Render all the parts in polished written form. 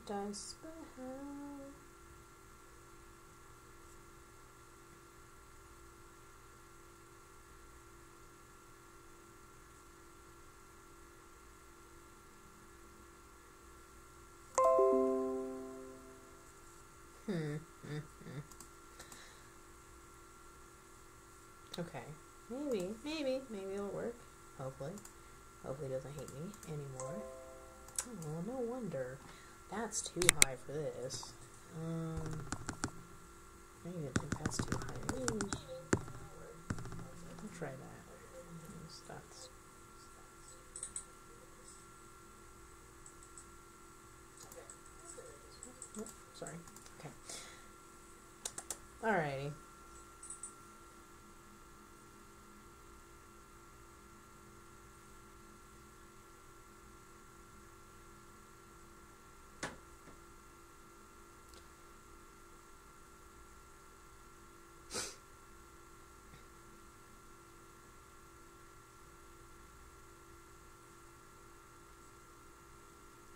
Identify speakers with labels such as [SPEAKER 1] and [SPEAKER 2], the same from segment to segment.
[SPEAKER 1] can't I spell? Okay. Maybe it'll work. Hopefully it doesn't hate me anymore. Oh, no wonder. That's too high for this. Maybe I think that's too high. Maybe. I'll try that. That's. Oh, sorry. Okay. Alrighty.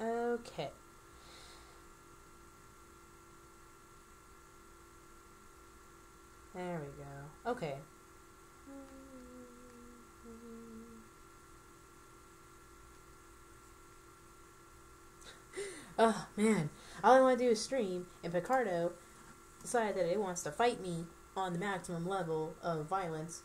[SPEAKER 1] Okay. There we go. Okay. Oh, man. All I want to do is stream, and Picardo decided that it wants to fight me on the maximum level of violence.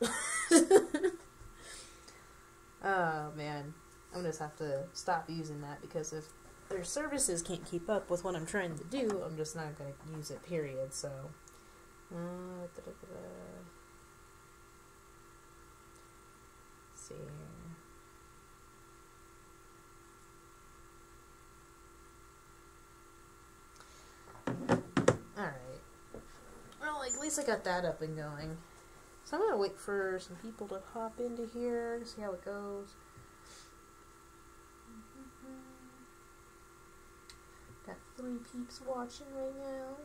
[SPEAKER 1] Oh, man. I'm just have to stop using that, because if their services can't keep up with what I'm trying to do, I'm just not going to use it, period, so... Let's see here. Alright. Well, at least I got that up and going. So I'm going to wait for some people to hop into here to see how it goes. Got 3 peeps watching right now.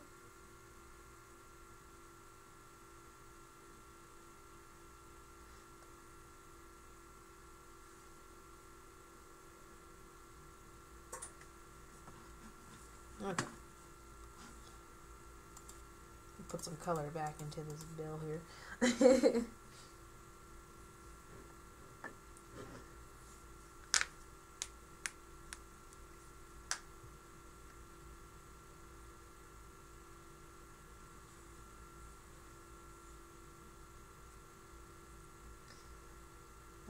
[SPEAKER 1] Okay. Put some color back into this bill here.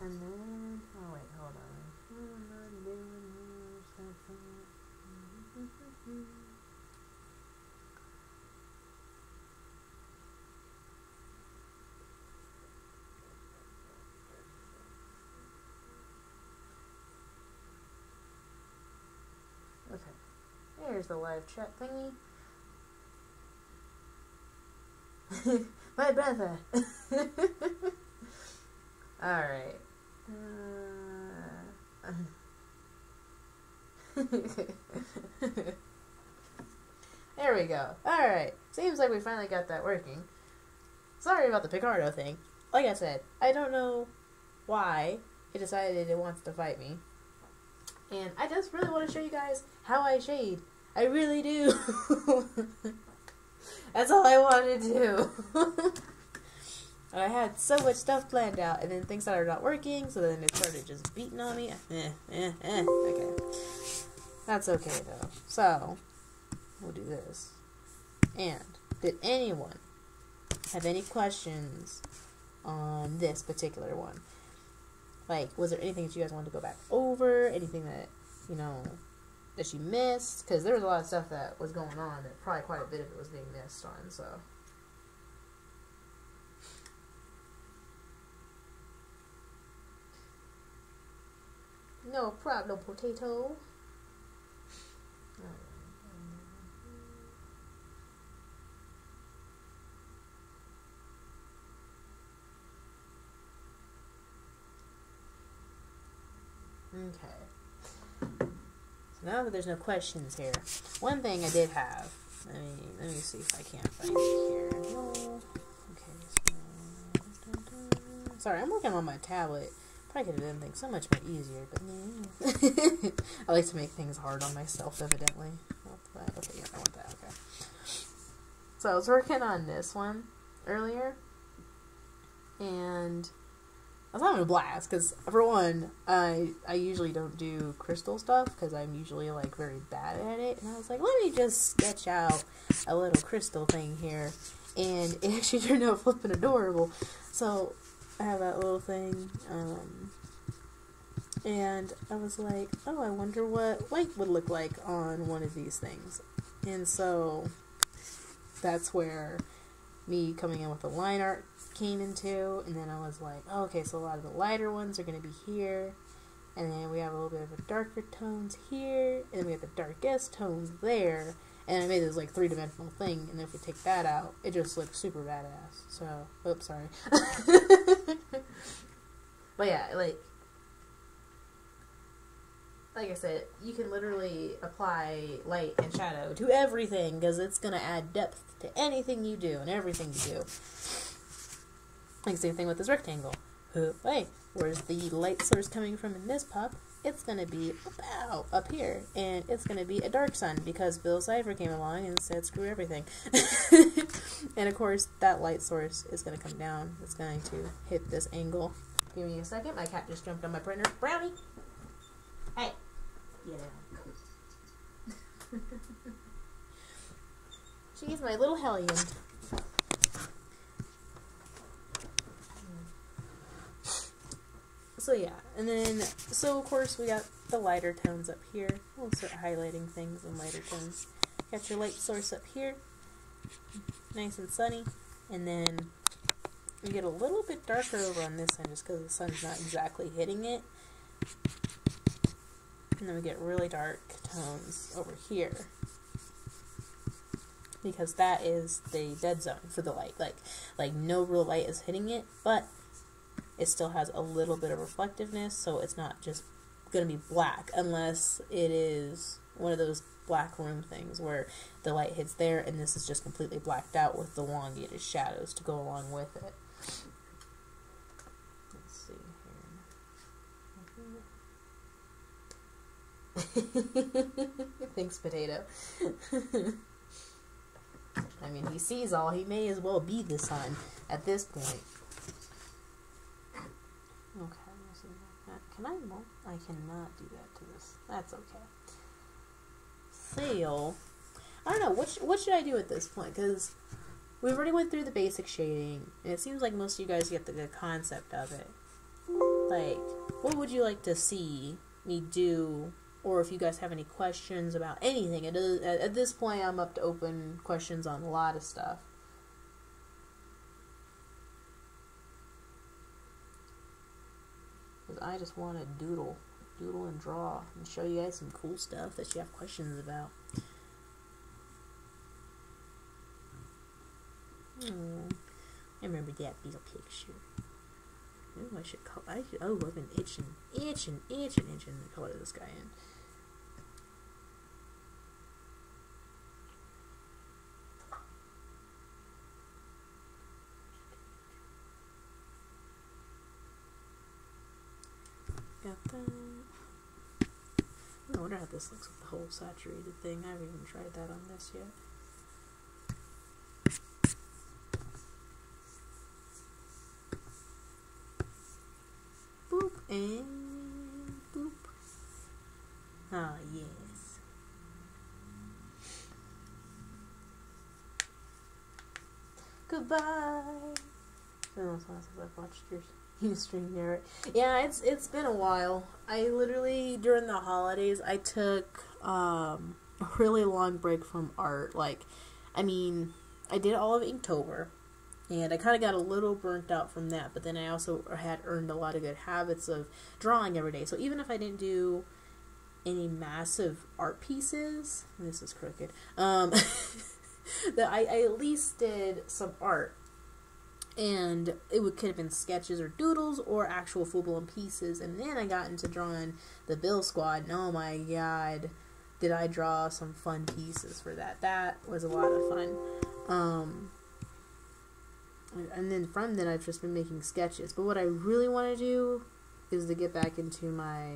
[SPEAKER 1] And then, oh wait, hold on. Okay, there's the live chat thingy. My brother. Alright. There we go. Alright. Seems like we finally got that working. Sorry about the Picardo thing. Like I said, I don't know why it decided it wants to fight me. And I just really want to show you guys how I shade. I really do. That's all I want to do. I had so much stuff planned out, and then things started not working, so then it started just beating on me. Okay. That's okay, though. So, we'll do this. And, did anyone have any questions on this particular one? Like, was there anything that you guys wanted to go back over? Anything that, you know, that you missed? Because there was a lot of stuff that was going on that probably quite a bit of it was being missed on, so... No problem, potato. Okay. So now that there's no questions here, one thing I did have. Let me see if I can't find it here. No. Okay. So, sorry, I'm working on my tablet. Probably could have done things so much more easier, but yeah. I like to make things hard on myself, evidently. Okay, yeah, I want that, okay. So I was working on this one earlier, and I was having a blast, because, for one, I usually don't do crystal stuff, because I'm usually, like, very bad at it, and I was like, let me just sketch out a little crystal thing here, and it actually turned out flipping adorable. So I have that little thing, and I was like, oh, I wonder what light would look like on one of these things. And so that's where me coming in with the line art came into, and then I was like, oh, okay, so a lot of the lighter ones are going to be here, and then we have a little bit of a darker tones here, and then we have the darkest tones there, and I made this, like, three-dimensional thing, and if we take that out, it just looks super badass. So, oops, sorry. But yeah, like I said, you can literally apply light and shadow to everything, because it's going to add depth to anything you do and everything you do. Like, same thing with this rectangle. Hey, where's the light source coming from in this pup? It's going to be up here, and it's going to be a dark sun, because Bill Cipher came along and said, screw everything. And, of course, that light source is going to come down. It's going to hit this angle. Give me a second. My cat just jumped on my printer. Brownie! Hey! Get out. She's my little hellion. So yeah, and then, so of course we got the lighter tones up here. We'll start highlighting things in lighter tones. Got your light source up here, nice and sunny, and then we get a little bit darker over on this end just because the sun's not exactly hitting it. And then we get really dark tones over here, because that is the dead zone for the light. Like no real light is hitting it, but it still has a little bit of reflectiveness, so it's not just going to be black, unless it is one of those black room things where the light hits there and this is just completely blacked out with the elongated shadows to go along with it. Let's see here. Thanks, Potato. I mean, he sees all. He may as well be the sun at this point. Okay, so can I? No, I cannot do that to this. That's okay. Sail. I don't know. What should I do at this point? Because we've already went through the basic shading, and it seems like most of you guys get the concept of it. Like, what would you like to see me do? Or if you guys have any questions about anything. At this point, I'm up to open questions on a lot of stuff. Because I just want to doodle and draw and show you guys some cool stuff that you have questions about. I remember that Bill picture. Ooh, I should color. Oh, I've been itching to color this guy in. Got that. I wonder how this looks with the whole saturated thing. I haven't even tried that on this yet. Boop and boop. Ah, yes. Goodbye. Since I've watched your stream here. Yeah, it's been a while. I literally, during the holidays, I took a really long break from art. Like, I mean, I did all of Inktober, and I kind of got a little burnt out from that, but then I also had earned a lot of good habits of drawing every day. So even if I didn't do any massive art pieces, this is crooked, that I at least did some art. And it could have been sketches or doodles or actual full-blown pieces. And then I got into drawing the Bill Squad, and oh my god, did I draw some fun pieces for that. That was a lot of fun. And then from then I've just been making sketches. But what I really want to do is to get back into my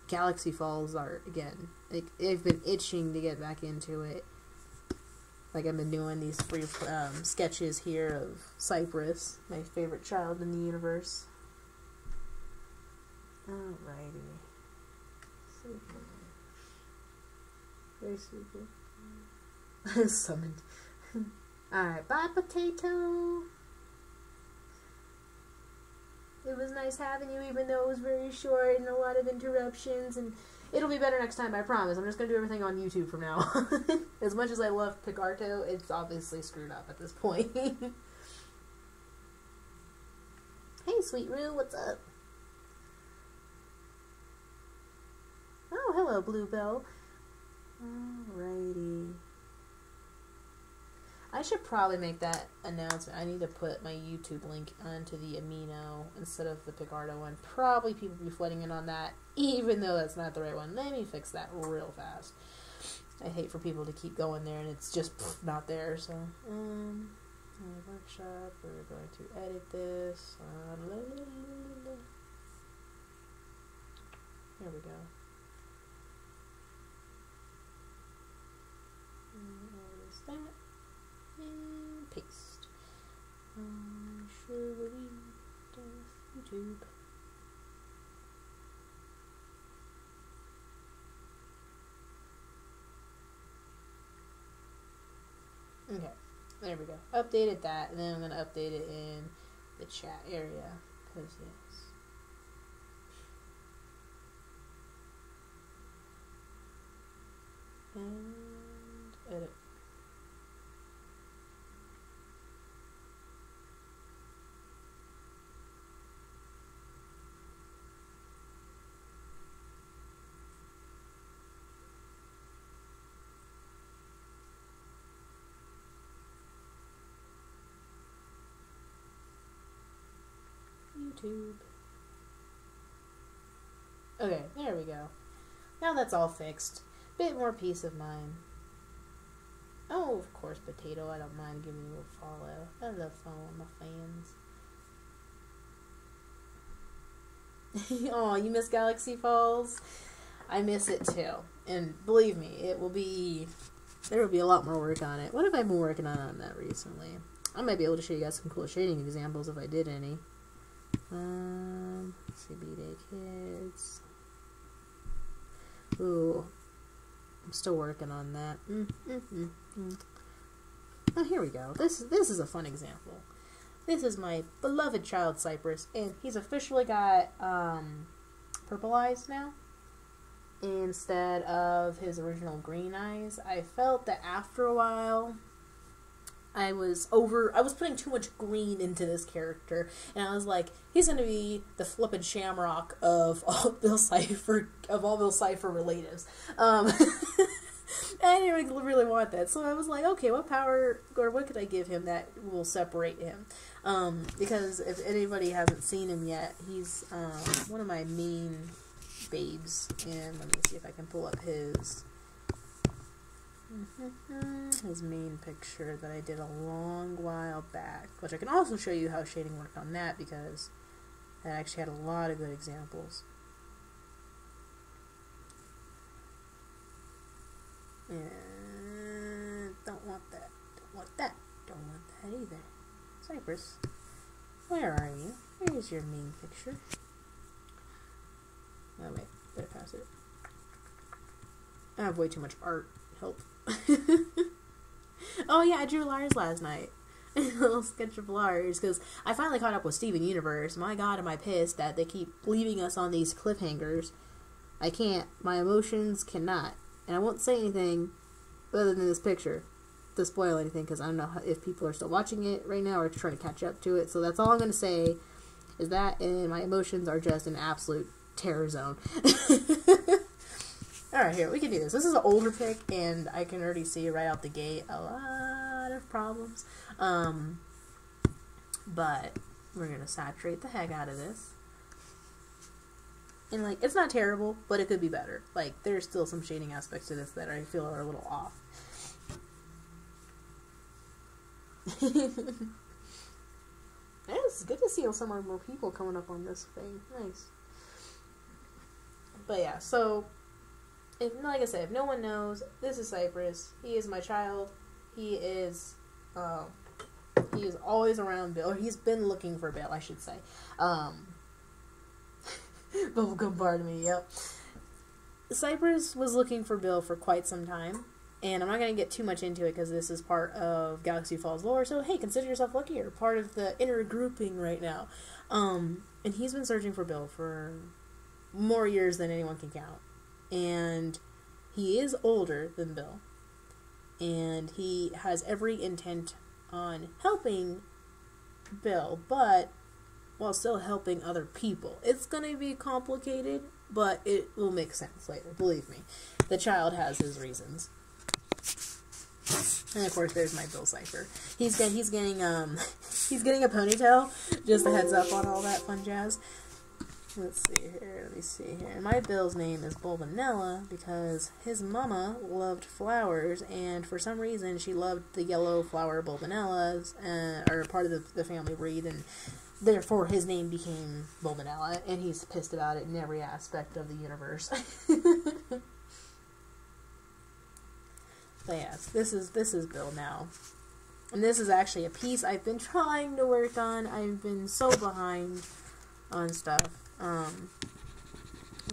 [SPEAKER 1] Galaxy Falls art again. Like, I've been itching to get back into it. Like, I've been doing these free sketches here of Cypress, my favorite child in the universe. Alrighty. Super. Very super. Summoned. Alright, bye, Potato. It was nice having you, even though it was very short and a lot of interruptions, and it'll be better next time, I promise. I'm just going to do everything on YouTube from now on. As much as I love Picarto, it's obviously screwed up at this point. Hey, Sweet Roo, what's up? Oh, hello, Bluebell. Alrighty. I should probably make that announcement. I need to put my YouTube link onto the Amino instead of the Picarto one. Probably people will be flooding in on that, even though that's not the right one. Let me fix that real fast. I hate for people to keep going there and it's just not there. So, workshop. We're going to edit this. Here we go. What is that? And paste. Sure will be YouTube. Okay, there we go. Updated that, and then I'm going to update it in the chat area. Because, yes. And edit. YouTube. Okay, there we go. Now that's all fixed. Bit more peace of mind. Oh, of course, Potato. I don't mind giving you a follow. I love following my fans. Oh, you miss Galaxy Falls? I miss it too. And believe me, there will be a lot more work on it. What have I been working on that recently? I might be able to show you guys some cool shading examples if I did any. Let's see, B-Day Kids. Ooh. I'm still working on that. Oh, here we go. This is a fun example. This is my beloved child Cypress, and he's officially got purple eyes now instead of his original green eyes. I felt that after a while I was putting too much green into this character, and I was like, he's gonna be the flippin' Shamrock of all Bill Cipher relatives. I didn't really want that, so I was like, okay, what power or what could I give him that will separate him? Because if anybody hasn't seen him yet, he's one of my main babes, and let me see if I can pull up his main picture that I did a long while back, which I can also show you how shading worked on that, because I actually had a lot of good examples. And don't want that, don't want that, don't want that either. Cypress, where are you? Here's your main picture. Oh wait, better pass it. I have way too much art. Help. Oh yeah, I drew Lars last night. A little sketch of Lars, because I finally caught up with Steven Universe. My god, am I pissed that they keep leaving us on these cliffhangers. I can't. My emotions cannot. And I won't say anything other than this picture to spoil anything, because I don't know if people are still watching it right now or trying to catch up to it. So that's all I'm going to say is that, and my emotions are just an absolute terror zone. Alright, here, we can do this. This is an older pic, and I can already see right out the gate a lot of problems. But we're going to saturate the heck out of this. And, like, it's not terrible, but it could be better. Like, there's still some shading aspects to this that I feel are a little off. This good to see some more people coming up on this thing. Nice. But yeah, so, like I said, if no one knows, this is Cypress. He is my child. He is always around Bill. Or he's been looking for Bill, I should say. Bubblegum Barnaby, yep. Cypress was looking for Bill for quite some time. And I'm not going to get too much into it because this is part of Galaxy Falls lore. So, hey, consider yourself lucky. You're part of the inner grouping right now. And he's been searching for Bill for more years than anyone can count. And he is older than Bill. And he has every intent on helping Bill, but while still helping other people. It's going to be complicated, but it will make sense later. Believe me. The child has his reasons. And of course, there's my Bill Cipher. He's getting a ponytail. Just a heads up on all that fun jazz. Let's see here. Let me see here. My Bill's name is Bulbinella because his mama loved flowers, and for some reason she loved the yellow flower Bulbinellas, are part of the family breed, and therefore his name became Bulbinella, and he's pissed about it in every aspect of the universe. But yes, this is Bill now. And this is actually a piece I've been trying to work on. I've been so behind on stuff. But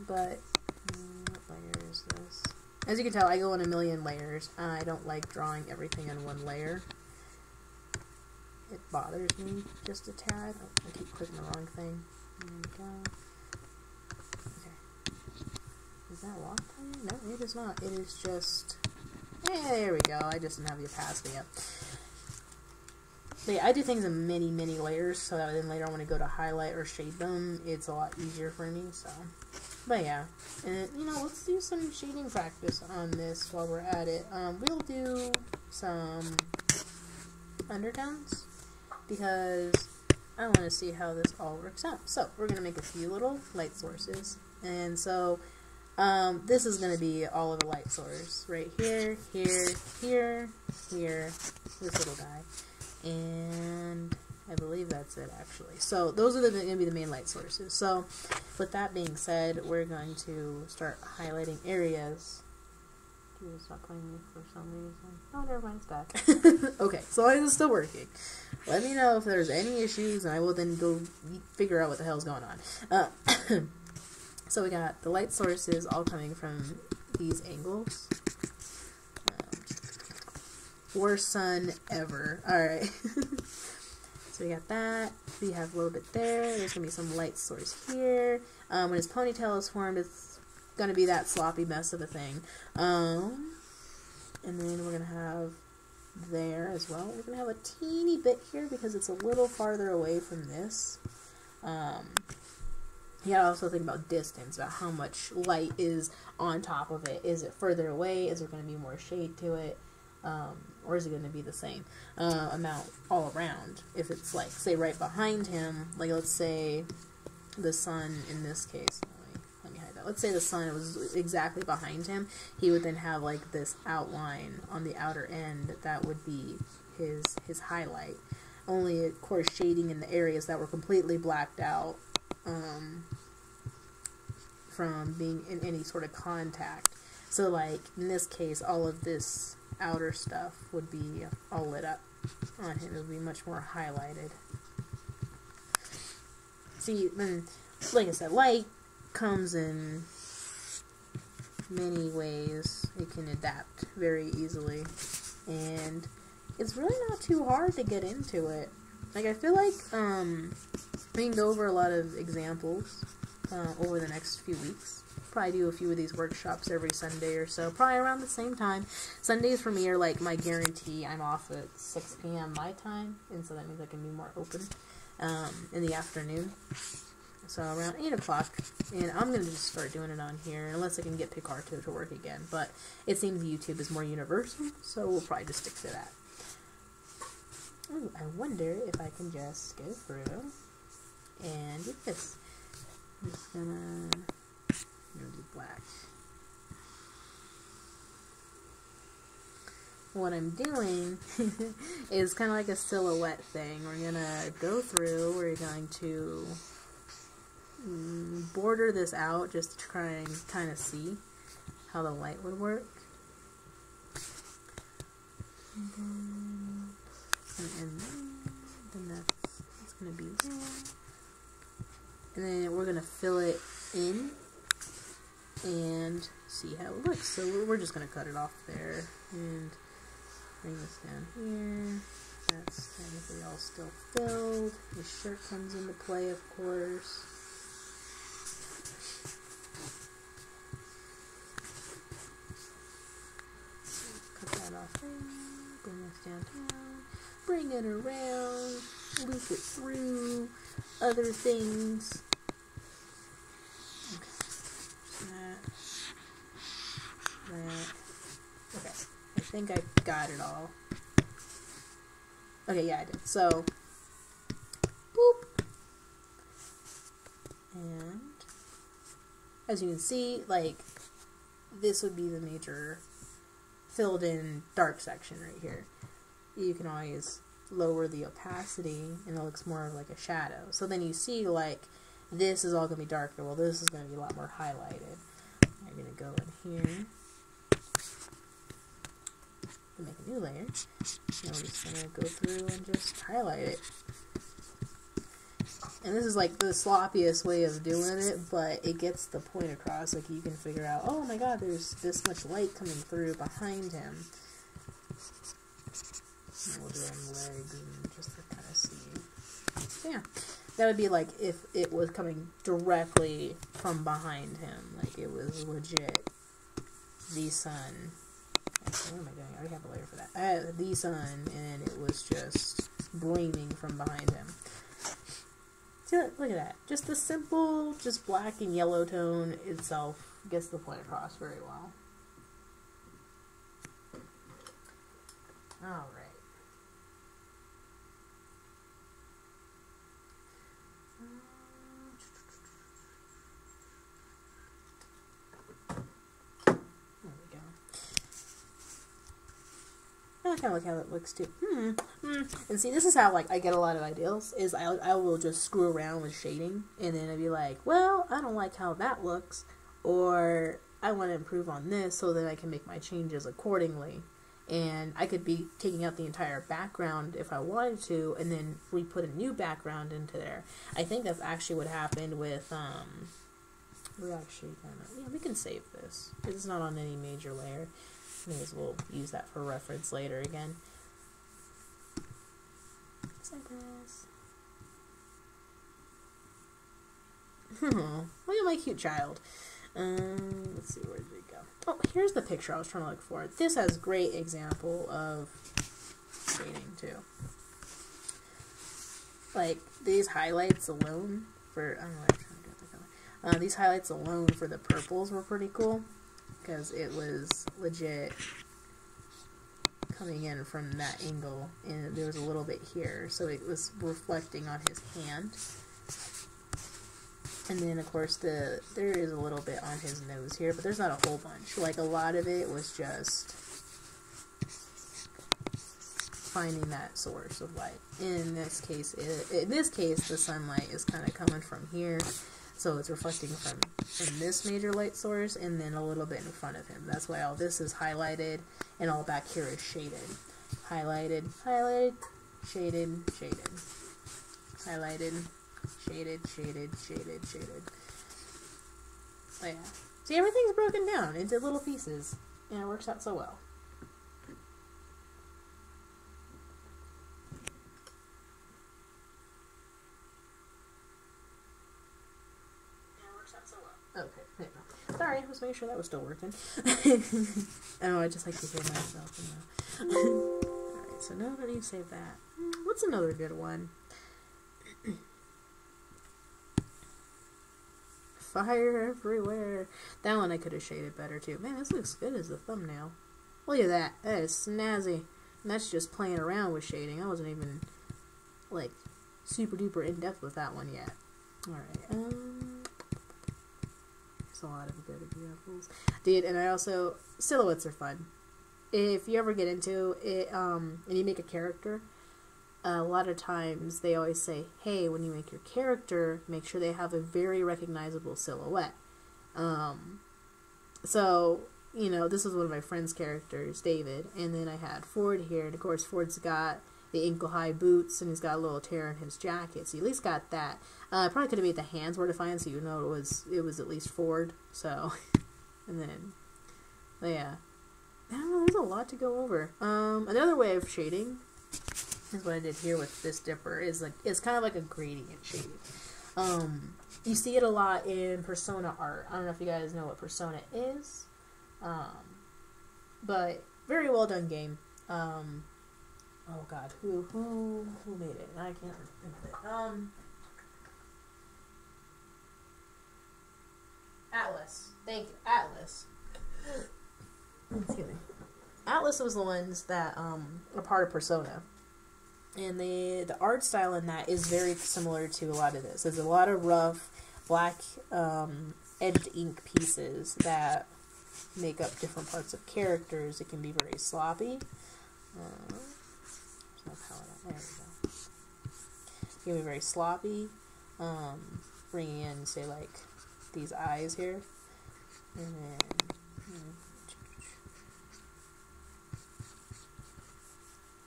[SPEAKER 1] what layer is this? As you can tell, I go in a million layers. I don't like drawing everything in one layer. It bothers me just a tad. Oh, I keep clicking the wrong thing. There we go. Okay. Is that locked on? No, it is not. It is just... there we go. I just didn't have the opacity up. But yeah, I do things in many, many layers, so that then later on when I go to highlight or shade them, it's a lot easier for me, so. But yeah. And, let's do some shading practice on this while we're at it. We'll do some undertones, because I want to see how this all works out. So, we're going to make a few little light sources. And so, this is going to be all of the light source. Right here, here, here, here, this little guy. And I believe that's it, actually. So those are going to be the main light sources. So with that being said, we're going to start highlighting areas. It's not playing me for some reason. Oh, never mind, it's back. Okay, so it is still working. Let me know if there's any issues, and I will then go figure out what the hell's going on. So we got the light sources all coming from these angles. Worst sun ever. Alright. So we got that. We have a little bit there. There's going to be some light source here. When his ponytail is formed, it's going to be that sloppy mess of a thing. And then we're going to have there as well. We're going to have a teeny bit here because it's a little farther away from this. You gotta also think about distance, about how much light is on top of it. Is it further away? Is there going to be more shade to it? Or is it going to be the same amount all around? If it's, like, say, right behind him, like, let's say the sun in this case, let me hide that. Let's say the sun was exactly behind him, he would then have, like, this outline on the outer end that would be his highlight. Only, of course, shading in the areas that were completely blacked out from being in any sort of contact. So, like, in this case, all of this outer stuff would be all lit up on him. It would be much more highlighted. See, then, like I said, light comes in many ways. It can adapt very easily. And it's really not too hard to get into it. Like, I feel like we can go over a lot of examples over the next few weeks. Probably do a few of these workshops every Sunday or so, probably around the same time. Sundays for me are like my guarantee. I'm off at 6 p.m. my time, and so that means I can be more open in the afternoon. So around 8 o'clock, and I'm going to just start doing it on here, unless I can get Picard to work again. But it seems YouTube is more universal, so we'll probably just stick to that. Ooh, I wonder if I can just go through and do this. I'm just gonna do black. what I'm doing is kind of like a silhouette thing. We're going to go through, we're going to border this out just to try and kind of see how the light would work. And then that's going to be there. And then we're going to fill it in and see how it looks. So we're just going to cut it off there and bring this down here. That's technically all still filled. His shirt comes into play, of course. Cut that off there. Bring this downtown. Bring it around. Loop it through. Other things. Okay. That. Okay. I think I got it all. Okay, yeah, I did. So, boop. And as you can see, like, this would be the major filled in dark section right here. You can always lower the opacity and it looks more like a shadow. So then you see, like, this is all going to be darker. Well, this is going to be a lot more highlighted. I'm going to go in here and make a new layer. And we're just going to go through and just highlight it. And this is like the sloppiest way of doing it, but it gets the point across. Like, you can figure out, oh my god, there's this much light coming through behind him. And we'll do it on the legs and just to kind of see. So yeah, that would be like if it was coming directly from behind him. Like, it was legit the sun. Actually, what am I doing? I already have a layer for that. The sun, and it was just gleaming from behind him. See, look at that. Just the simple, just black and yellow tone itself gets the point across very well. Alright. I kind of like how it looks too. And see, this is how, like, I get a lot of ideas, is I will just screw around with shading, and then I'd be like, well, I don't like how that looks, or I want to improve on this, so that I can make my changes accordingly. And I could be taking out the entire background if I wanted to, and then we put a new background into there. I think that's actually what happened with, we're actually gonna, yeah, we can save this. It's not on any major layer. May as well use that for reference later again. Cypress. Look at my cute child. Let's see, where did it go? Oh, here's the picture I was trying to look for. This has great example of shading too. Like, these highlights alone for, I don't know what I'm trying to do with the color. These highlights alone for the purples were pretty cool. Because it was legit coming in from that angle, and there was a little bit here, so it was reflecting on his hand. And then, of course, there is a little bit on his nose here, but there's not a whole bunch. Like, a lot of it was just finding that source of light. In this case, the sunlight is kind of coming from here. So it's reflecting from this major light source and then a little bit in front of him. That's why all this is highlighted and all back here is shaded. Highlighted, highlighted, shaded, shaded. Highlighted, shaded, shaded, shaded, shaded. Oh yeah. See, everything's broken down into little pieces and it works out so well. Okay, there you go. Sorry, I was making sure that was still working. Oh, I just like to hear myself. Alright, so now that you save that, what's another good one? Fire everywhere. That one I could have shaded better too. Man, this looks good as a thumbnail. Look at that. That is snazzy. And that's just playing around with shading. I wasn't even, like, super duper in depth with that one yet. Alright, a lot of good examples. Dude, and I also, silhouettes are fun. if you ever get into it, and you make a character, a lot of times they always say, hey, when you make your character, make sure they have a very recognizable silhouette. So, you know, this was one of my friend's characters, David, and then I had Ford here, and of course Ford's got the ankle-high boots, and he's got a little tear in his jacket, so you at least got that. Probably could have made the hands more defined, so you know it was at least Ford, so, and then, but yeah. I don't know, there's a lot to go over. Another way of shading is what I did here with this dipper, is like, it's kind of like a gradient shading. You see it a lot in Persona art. I don't know if you guys know what Persona is, but very well done game. Oh god, who made it? I can't remember it. Atlas. Thank you, Atlas. Excuse me. Atlas was the ones that are part of Persona. And the art style in that is very similar to a lot of this. There's a lot of rough, black, edged ink pieces that make up different parts of characters. It can be very sloppy. There's no palette on. There we go. It can be very sloppy. Bringing in, say, like, these eyes here. And then...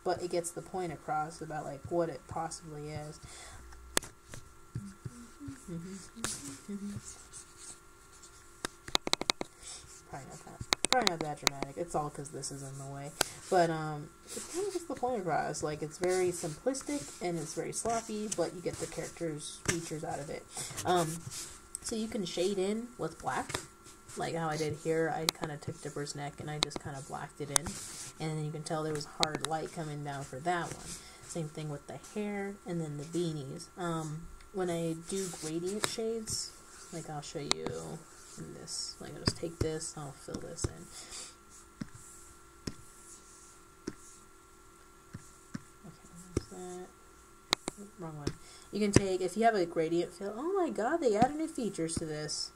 [SPEAKER 1] but it gets the point across about like what it possibly is. Probably not that dramatic. It's all because this is in the way. But it kind of gets the point across. Like, it's very simplistic and it's very sloppy, but you get the character's features out of it. So you can shade in with black, like how I did here. I kind of took Dipper's neck and I just kind of blacked it in. And then you can tell there was hard light coming down for that one. Same thing with the hair and then the beanies. When I do gradient shades, like I'll show you in this. Like I'll just take this, I'll fill this in. Okay, there's that. Oh, wrong one. You can take, if you have a gradient fill, oh my god, they added new features to this.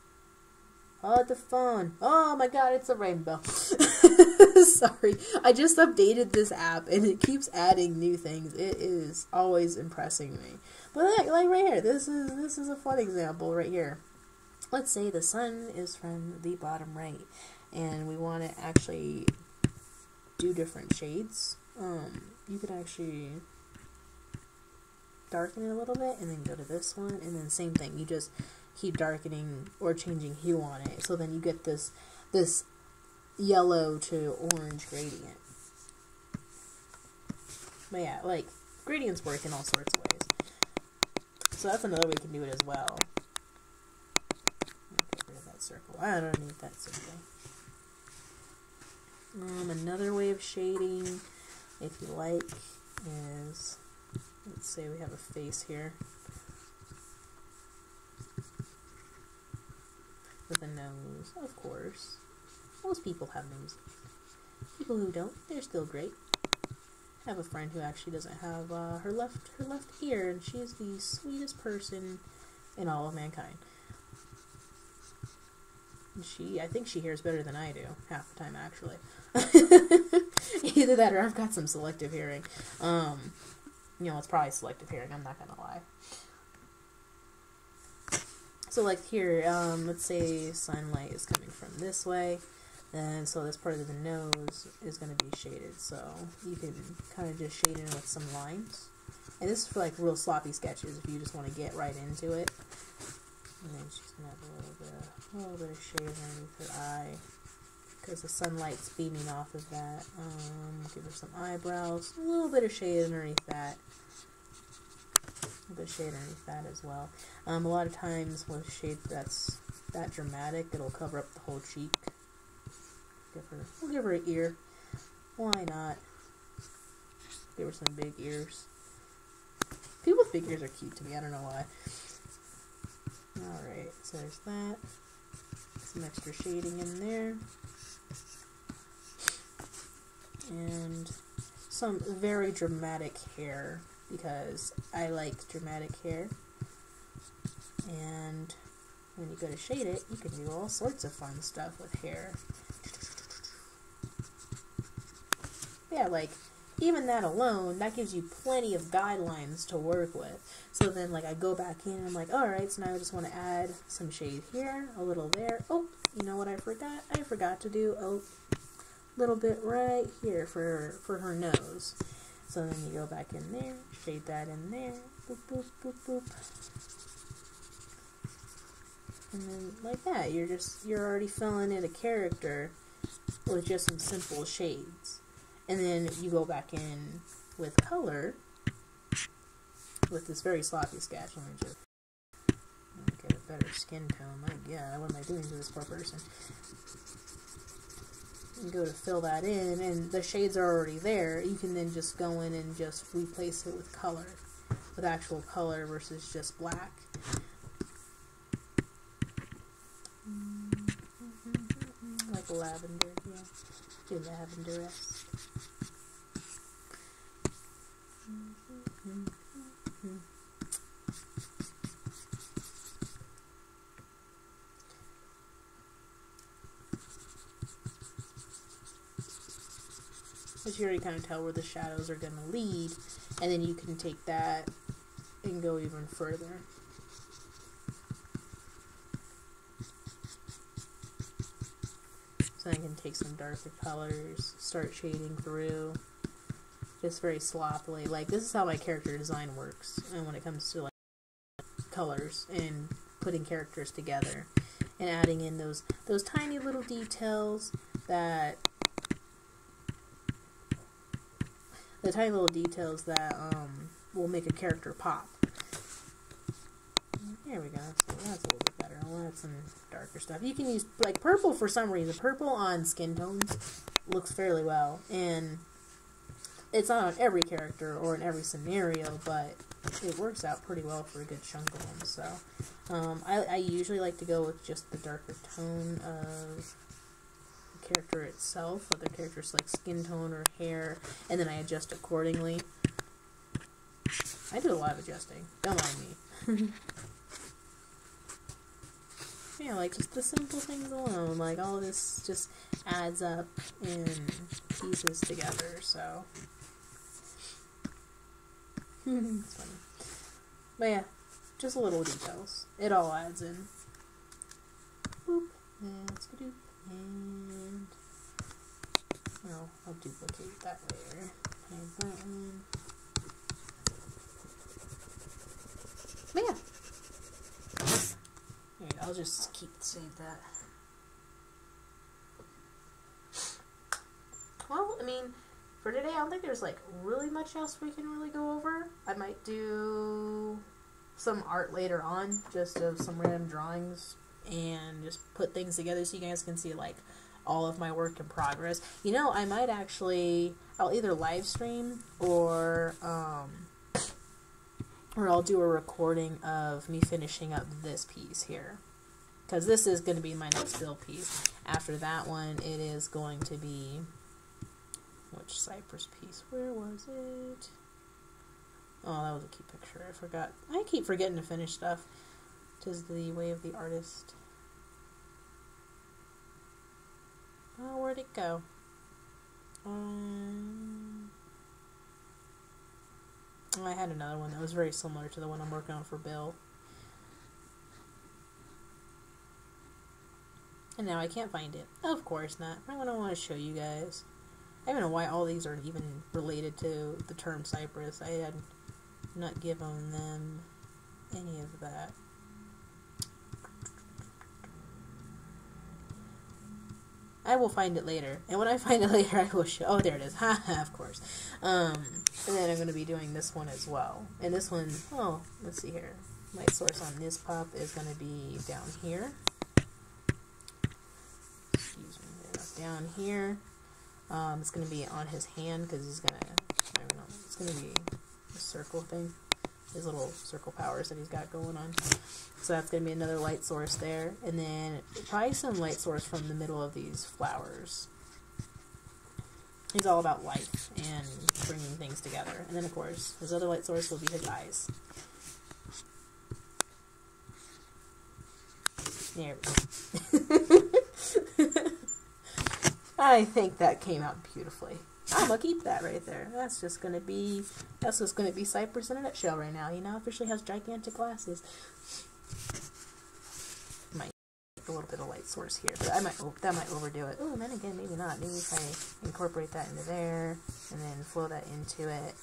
[SPEAKER 1] Oh, the phone. Oh my god, it's a rainbow. Sorry. I just updated this app and it keeps adding new things. It is always impressing me. But like right here, this is a fun example right here. Let's say the sun is from the bottom right and we want to actually do different shades. You could actually darken it a little bit and then go to this one and then same thing. You just keep darkening or changing hue on it, so then you get this yellow to orange gradient. But yeah, like, gradients work in all sorts of ways. So that's another way you can do it as well. Get rid of that circle. I don't need that circle. Another way of shading, if you like, is, let's say we have a face here. With a nose, of course. Most people have noses. People who don't, they're still great. I have a friend who actually doesn't have her left ear, and she's the sweetest person in all of mankind. And I think she hears better than I do, half the time actually. Either that or I've got some selective hearing. You know, it's probably selective hearing, I'm not gonna lie. So like here, let's say sunlight is coming from this way, and so this part of the nose is going to be shaded. So you can kind of just shade in with some lines. And this is for like real sloppy sketches if you just want to get right into it. And then she's going to have a little bit of shade underneath her eye, because the sunlight's beaming off of that. Give her some eyebrows, a little bit of shade underneath that. A bit of shade underneath that as well. A lot of times with shade that's that dramatic, it'll cover up the whole cheek. We'll give her an ear. Why not? Give her some big ears. People with big ears are cute to me. I don't know why. Alright, so there's that. Some extra shading in there. And some very dramatic hair, because I like dramatic hair. And when you go to shade it, you can do all sorts of fun stuff with hair. Yeah, like, even that alone, that gives you plenty of guidelines to work with. So then, like, I go back in and I'm like, alright, so now I just want to add some shade here, a little there. Oh, you know what I forgot? I forgot to do a little bit right here for her nose. So then you go back in there, shade that in there, boop, boop, boop, boop. And then, like that, you're already filling in a character with just some simple shades. And then you go back in with color with this very sloppy sketch. Let me just get a better skin tone. My God, what am I doing to this poor person? You go to fill that in, and the shades are already there. You can then just go in and just replace it with color, with actual color versus just black. Like lavender, yeah. Do lavender-esque. But you already kind of tell where the shadows are going to lead, and then you can take that and go even further. So I can take some darker colors, start shading through, just very sloppily. Like, this is how my character design works, and when it comes to, like, colors and putting characters together, and adding in those tiny little details that will make a character pop. There we go. So that's a little bit better. I'll add some darker stuff. You can use, like, purple for some reason. Purple on skin tones looks fairly well. And it's not on every character or in every scenario, but it works out pretty well for a good chunk of them. So I usually like to go with just the darker tone of the character itself. Other characters like skin tone or hair. And then I adjust accordingly. I do a lot of adjusting. Don't mind me. Yeah, like, just the simple things alone. Like, all of this just adds up in pieces together, so. It's funny. But yeah, just little details. It all adds in. Boop. And skadoop. And I'll duplicate that layer. Hide that one. But yeah. Alright, I'll just save that. Well, I mean, for today, I don't think there's, like, really much else we can really go over. I might do some art later on, just of some random drawings, and just put things together so you guys can see, like, all of my work in progress. You know, I might actually, I'll either live stream or I'll do a recording of me finishing up this piece here. Because this is going to be my next build piece. After that one, it is going to be... Which Cypress piece? Where was it? Oh, that was a key picture. I forgot. I keep forgetting to finish stuff. 'Tis the way of the artist. Oh, where'd it go? I had another one that was very similar to the one I'm working on for Bill. And now I can't find it. Of course not. I don't want to show you guys. I don't know why all these are even related to the term Cypress. I had not given them any of that. I will find it later. And when I find it later, I will show... Oh, there it is. Haha, of course. And then I'm going to be doing this one as well. And this one... Oh, let's see here. My source on this pup is going to be down here. Excuse me. Down here. It's going to be on his hand because he's going to... I don't know. It's going to be a circle thing. His little circle powers that he's got going on. So that's going to be another light source there. And then probably some light source from the middle of these flowers. He's all about life and bringing things together. And then, of course, his other light source will be his eyes. There we go. I think that came out beautifully. I'm gonna keep that right there. That's just gonna be Cypress in a nutshell right now. He now officially has gigantic glasses. Might take a little bit of light source here, but that might overdo it. Oh, then again, maybe not. Maybe if I incorporate that into there and then flow that into it.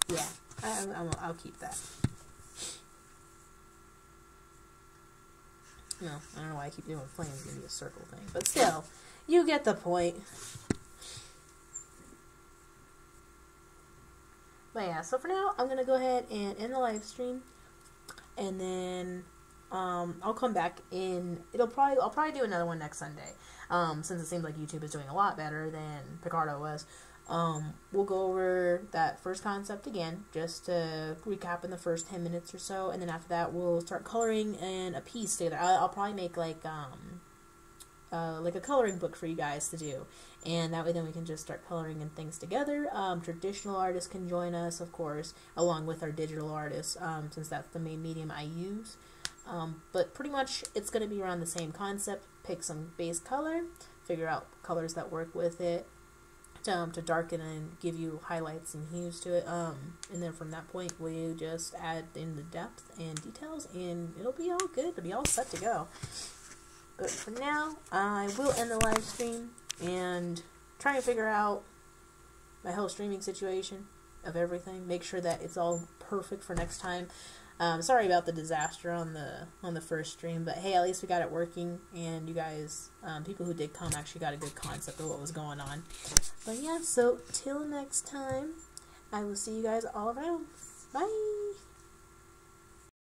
[SPEAKER 1] Yeah, I'll keep that. No, I don't know why I keep doing flames. Give me a circle thing, but still, you get the point. But yeah, so for now, I'm gonna go ahead and end the live stream, and then I'll come back in. I'll probably do another one next Sunday. Since it seems like YouTube is doing a lot better than Picarto was. We'll go over that first concept again, just to recap in the first 10 minutes or so, and then after that we'll start coloring in a piece together. I'll probably make like a coloring book for you guys to do, and that way then we can just start coloring in things together. Traditional artists can join us, of course, along with our digital artists, since that's the main medium I use. But pretty much it's going to be around the same concept. Pick some base color, figure out colors that work with it, to darken and give you highlights and hues to it, and then from that point we just add in the depth and details, and it'll be all good. It'll be all set to go. But for now, I will end the live stream and try and figure out my whole streaming situation of everything. Make sure that it's all perfect for next time. Sorry about the disaster on the first stream, but hey, at least we got it working, and you guys, people who did come, actually got a good concept of what was going on. But yeah, so till next time, I will see you guys all around. Bye!